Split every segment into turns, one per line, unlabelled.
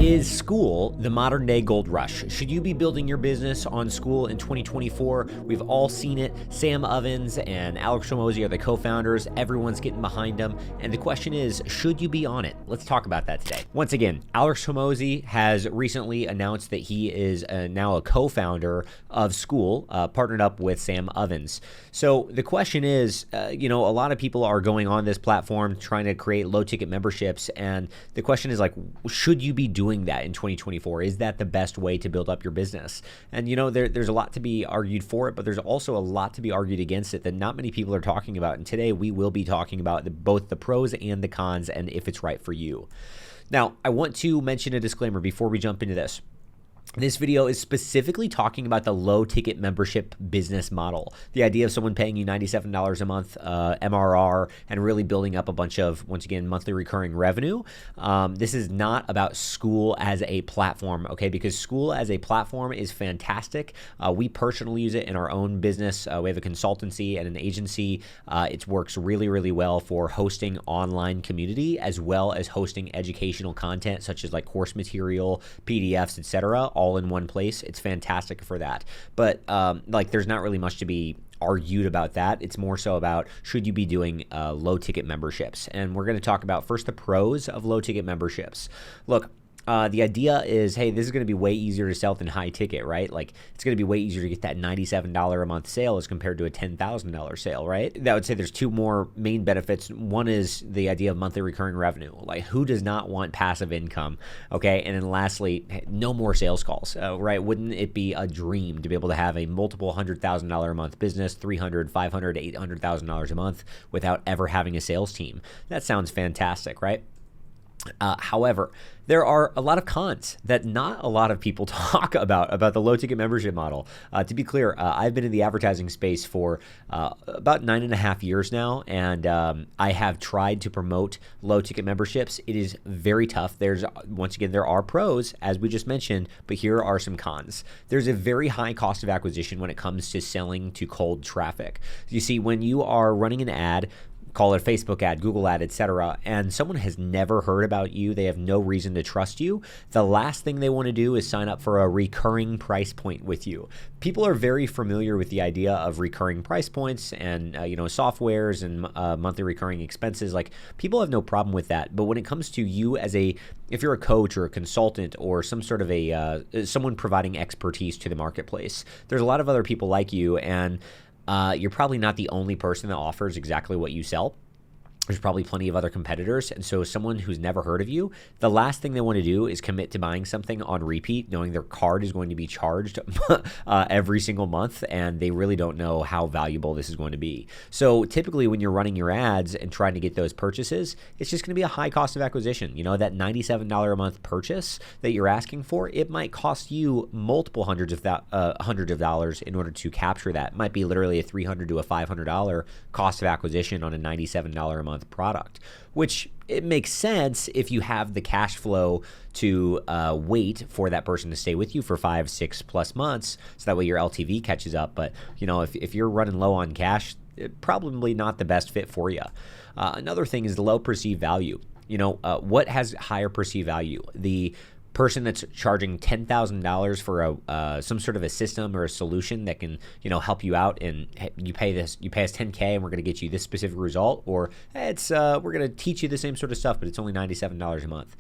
Is Skool the modern day gold rush? Should you be building your business on Skool in 2024? We've all seen it. Sam Ovens and Alex Hormozi are the co-founders. Everyone's getting behind them. And the question is, should you be on it? Let's talk about that today. Once again, Alex Hormozi has recently announced that he is now a co-founder of Skool, partnered up with Sam Ovens. So the question is, a lot of people are going on this platform trying to create low ticket memberships. And the question is should you be doing that in 2024? Is that the best way to build up your business? And there's a lot to be argued for it, but there's also a lot to be argued against it that not many people are talking about. And today we will be talking about both the pros and the cons and if it's right for you. Now, I want to mention a disclaimer before we jump into this. This video is specifically talking about the low ticket membership business model. The idea of someone paying you $97 a month MRR and really building up a bunch of, once again, monthly recurring revenue. This is not about Skool as a platform, okay? Because Skool as a platform is fantastic. We personally use it in our own business. We have a consultancy and an agency. It works really, really well for hosting online community as well as hosting educational content such as like course material, PDFs, etc., all in one place. It's fantastic for that. But there's not really much to be argued about that. It's more so about should you be doing low ticket memberships. And we're going to talk about first the pros of low ticket memberships. Look, the idea is, hey, this is going to be way easier to sell than high ticket, right? Like it's going to be way easier to get that $97 a month sale as compared to a $10,000 sale, right? That would say there's two more main benefits. One is the idea of monthly recurring revenue. Like who does not want passive income? Okay. And then lastly, no more sales calls, right? Wouldn't it be a dream to be able to have a multiple $100,000 a month business, $300,000, $500,000, $800,000 a month without ever having a sales team? That sounds fantastic, right? However, there are a lot of cons that not a lot of people talk about the low ticket membership model. To be clear, I've been in the advertising space for about 9.5 years now, and I have tried to promote low ticket memberships. It is very tough. Once again, there are pros, as we just mentioned, but here are some cons. There's a very high cost of acquisition when it comes to selling to cold traffic. You see, when you are running an ad, call it a Facebook ad, Google ad, etc., and someone has never heard about you, they have no reason to trust you, the last thing they want to do is sign up for a recurring price point with you. People are very familiar with the idea of recurring price points and softwares and monthly recurring expenses. Like people have no problem with that. But when it comes to you if you're a coach or a consultant or some sort of someone providing expertise to the marketplace, there's a lot of other people like you, and you're probably not the only person that offers exactly what you sell. There's probably plenty of other competitors. And so someone who's never heard of you, the last thing they want to do is commit to buying something on repeat, knowing their card is going to be charged every single month, and they really don't know how valuable this is going to be. So typically when you're running your ads and trying to get those purchases, it's just going to be a high cost of acquisition. That $97 a month purchase that you're asking for, it might cost you multiple hundreds of dollars in order to capture that. It might be literally a $300 to a $500 cost of acquisition on a $97 a month product, which it makes sense if you have the cash flow to wait for that person to stay with you for 5-6+ months, so that way your LTV catches up. But if you're running low on cash, probably not the best fit for you. Another thing is the low perceived value. What has higher perceived value? The person that's charging $10,000 for some sort of a system or a solution that can help you out, and you pay us $10K and we're going to get you this specific result, or we're going to teach you the same sort of stuff but it's only $97 a month.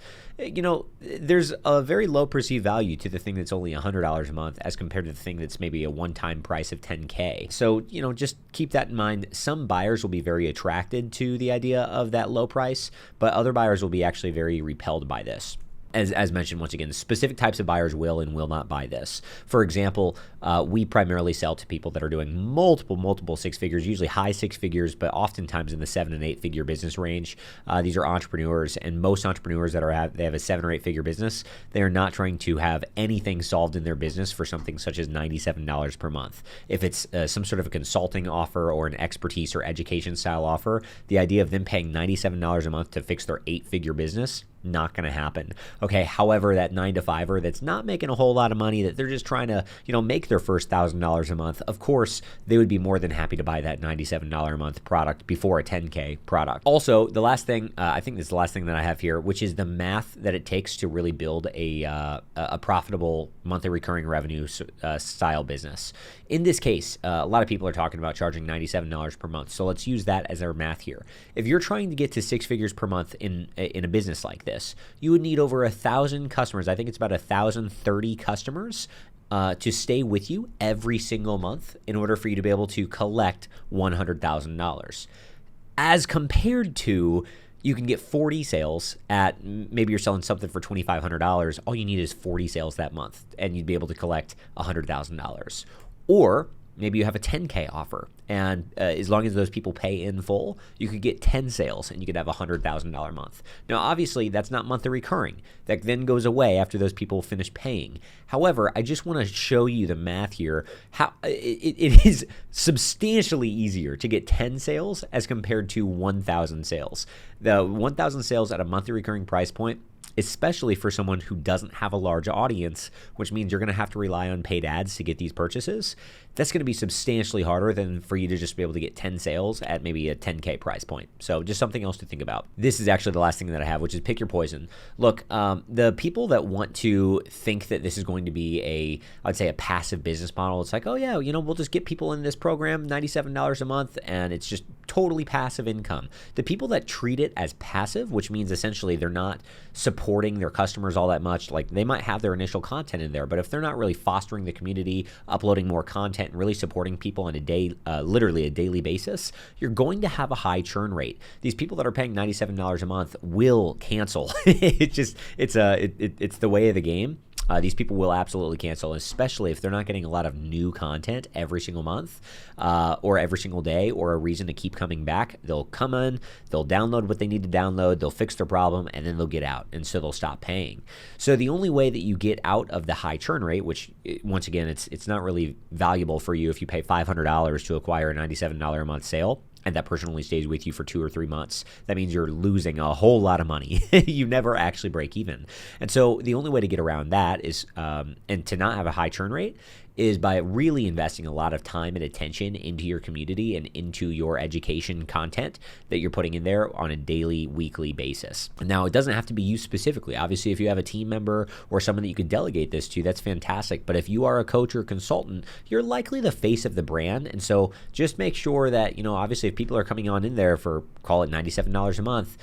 There's a very low perceived value to the thing that's only $100 a month as compared to the thing that's maybe a one-time price of $10K. So just keep that in mind. Some buyers will be very attracted to the idea of that low price, but other buyers will be actually very repelled by this. As mentioned, once again, specific types of buyers will and will not buy this. For example, we primarily sell to people that are doing multiple six figures, usually high six figures, but oftentimes in the 7 and 8 figure business range. These are entrepreneurs, and most entrepreneurs that they have a 7 or 8 figure business, they are not trying to have anything solved in their business for something such as $97 per month. If it's some sort of a consulting offer or an expertise or education style offer, the idea of them paying $97 a month to fix their 8-figure business, not going to happen. Okay. However, that 9-to-5er that's not making a whole lot of money, that they're just trying to, make their first $1,000 a month, of course, they would be more than happy to buy that $97 a month product before a 10K product. Also, the last thing, I think this is the last thing that I have here, which is the math that it takes to really build a profitable monthly recurring revenue style business. In this case, a lot of people are talking about charging $97 per month. So let's use that as our math here. If you're trying to get to 6 figures per month in a business like this, you would need over 1,000 customers. I think it's about 1,030 customers to stay with you every single month in order for you to be able to collect $100,000. As compared to, you can get 40 sales at, maybe you're selling something for $2,500. All you need is 40 sales that month, and you'd be able to collect $100,000. Or maybe you have a 10K offer, and as long as those people pay in full, you could get 10 sales and you could have a $100,000 month. Now, obviously, that's not monthly recurring. That then goes away after those people finish paying. However, I just want to show you the math here. How it is substantially easier to get 10 sales as compared to 1,000 sales. The 1,000 sales at a monthly recurring price point, especially for someone who doesn't have a large audience, which means you're going to have to rely on paid ads to get these purchases. That's going to be substantially harder than for you to just be able to get 10 sales at maybe a 10K price point. So just something else to think about. This is actually the last thing that I have, which is pick your poison. Look, the people that want to think that this is going to be I'd say a passive business model, it's like, oh yeah, we'll just get people in this program, $97 a month, and it's just totally passive income. The people that treat it as passive, which means essentially they're not supporting their customers all that much, like they might have their initial content in there, but if they're not really fostering the community, uploading more content, and really supporting people on literally a daily basis, you're going to have a high churn rate. These people that are paying $97 a month will cancel. It's the way of the game. These people will absolutely cancel, especially if they're not getting a lot of new content every single month or every single day, or a reason to keep coming back. They'll come in, they'll download what they need to download, they'll fix their problem, and then they'll get out, and so they'll stop paying. So the only way that you get out of the high churn rate, which once again, it's not really valuable for you if you pay $500 to acquire a $97 a month sale, and that person only stays with you for 2 or 3 months. That means you're losing a whole lot of money. You never actually break even. And so the only way to get around that is, and to not have a high churn rate, is by really investing a lot of time and attention into your community and into your education content that you're putting in there on a daily, weekly basis. Now, it doesn't have to be you specifically. Obviously, if you have a team member or someone that you could delegate this to, that's fantastic. But if you are a coach or consultant, you're likely the face of the brand. And so just make sure that, obviously if people are coming on in there for, call it $97 a month,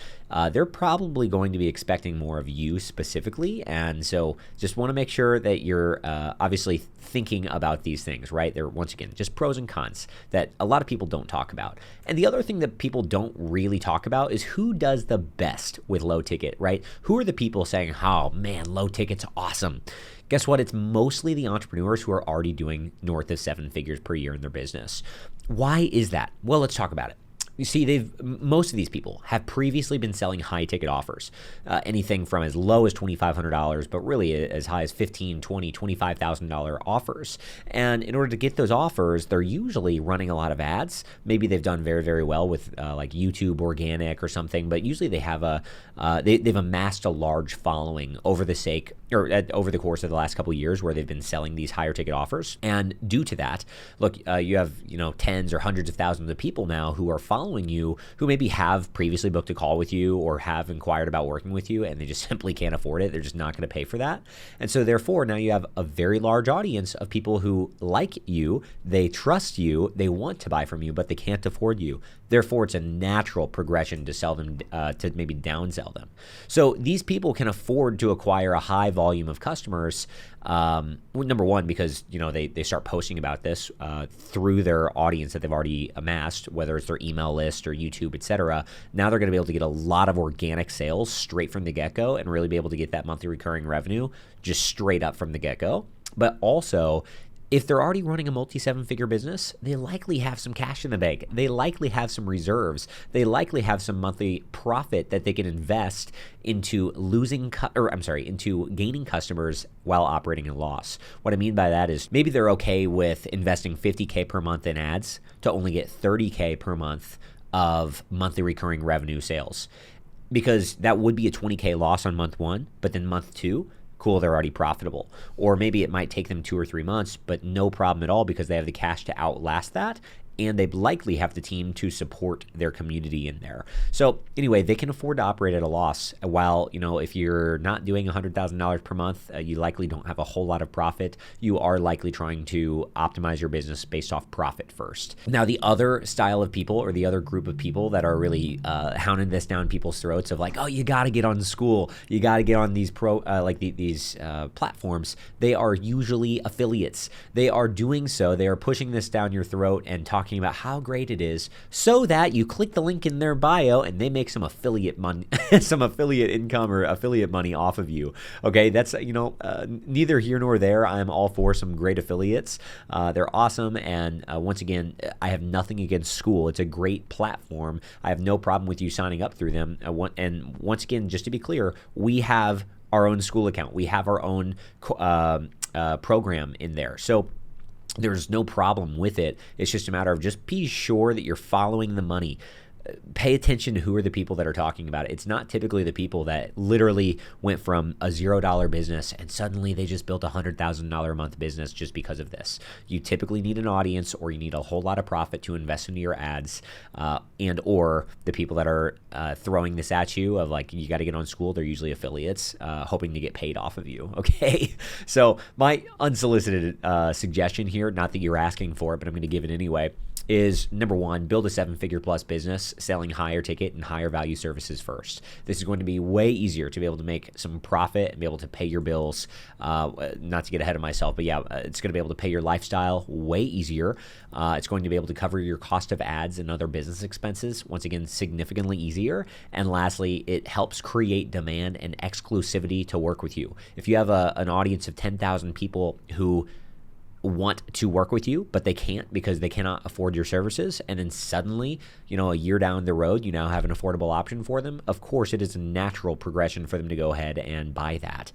they're probably going to be expecting more of you specifically. And so just want to make sure that you're obviously thinking about these things, right? They're, once again, just pros and cons that a lot of people don't talk about. And the other thing that people don't really talk about is who does the best with low ticket, right? Who are the people saying, oh man, low ticket's awesome? Guess what? It's mostly the entrepreneurs who are already doing north of 7 figures per year in their business. Why is that? Well, let's talk about it. You see, most of these people have previously been selling high ticket offers, anything from as low as $2,500, but really as high as $15,000, $20,000, $25,000 offers. And in order to get those offers, they're usually running a lot of ads. Maybe they've done very, very well with like YouTube organic or something, but usually they have they've amassed a large following over the course of the last couple of years where they've been selling these higher ticket offers. And due to that, look, you have tens or hundreds of thousands of people now who are following you, who maybe have previously booked a call with you or have inquired about working with you, and they just simply can't afford it. They're just not going to pay for that. And so therefore, now you have a very large audience of people who like you, they trust you, they want to buy from you, but they can't afford you. Therefore, it's a natural progression to sell them, to maybe downsell them. So these people can afford to acquire a high volume of customers. Number one, because they start posting about this through their audience that they've already amassed, whether it's their email list or YouTube, etc. Now they're going to be able to get a lot of organic sales straight from the get-go and really be able to get that monthly recurring revenue just straight up from the get-go. But also, if they're already running a multi-7-figure business, they likely have some cash in the bank. They likely have some reserves. They likely have some monthly profit that they can invest into into gaining customers while operating a loss. What I mean by that is maybe they're okay with investing $50K per month in ads to only get $30K per month of monthly recurring revenue sales. because that would be a 20K loss on month 1, but then month 2, cool, they're already profitable. Or maybe it might take them 2 or 3 months, but no problem at all because they have the cash to outlast that. And they likely have the team to support their community in there. So anyway, they can afford to operate at a loss. While, if you're not doing $100,000 per month, you likely don't have a whole lot of profit. You are likely trying to optimize your business based off profit first. Now, the other style of people, or the other group of people that are really hounding this down people's throats of like, oh, you got to get on Skool, you got to get on these these platforms. They are usually affiliates. They are doing so. They are pushing this down your throat and talking about how great it is so that you click the link in their bio and they make some affiliate money, some affiliate income or affiliate money off of you. Okay, that's, neither here nor there. I'm all for some great affiliates. They're awesome. And once again, I have nothing against Skool. It's a great platform. I have no problem with you signing up through them. And once again, just to be clear, we have our own Skool account. We have our own program in there. So there's no problem with it. It's just a matter of just be sure that you're following the money. Pay attention to who are the people that are talking about it. It's not typically the people that literally went from a $0 business and suddenly they just built a $100,000 a month business just because of this. You typically need an audience, or you need a whole lot of profit to invest into your ads, and or the people that are throwing this at you of like, you got to get on Skool. They're usually affiliates hoping to get paid off of you. Okay. So my unsolicited suggestion here, not that you're asking for it, but I'm going to give it anyway, is number 1, build a 7-figure plus business selling higher ticket and higher value services first. This is going to be way easier to be able to make some profit and be able to pay your bills. Not to get ahead of myself, but yeah, it's going to be able to pay your lifestyle way easier. It's going to be able to cover your cost of ads and other business expenses, once again, significantly easier. And lastly, it helps create demand and exclusivity to work with you. If you have an audience of 10,000 people who want to work with you, but they can't because they cannot afford your services, and then suddenly, a year down the road, you now have an affordable option for them, of course, it is a natural progression for them to go ahead and buy that.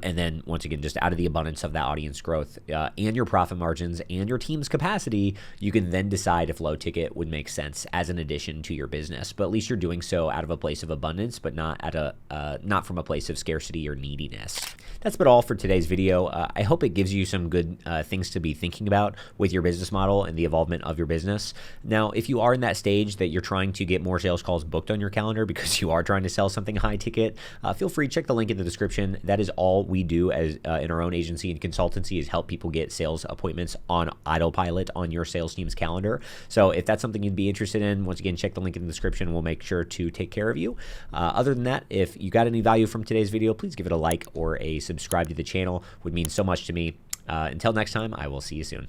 And then, once again, just out of the abundance of that audience growth and your profit margins and your team's capacity, you can then decide if low ticket would make sense as an addition to your business. But at least you're doing so out of a place of abundance, but not from a place of scarcity or neediness. That's about all for today's video. I hope it gives you some good things to be thinking about with your business model and the evolvement of your business. Now, if you are in that stage that you're trying to get more sales calls booked on your calendar because you are trying to sell something high ticket, feel free to check the link in the description. That is all we do as in our own agency and consultancy, is help people get sales appointments on autopilot on your sales team's calendar. So if that's something you'd be interested in, once again, check the link in the description. We'll make sure to take care of you. Other than that, if you got any value from today's video, please give it a like or a subscribe to the channel. Would mean so much to me. Until next time, I will see you soon.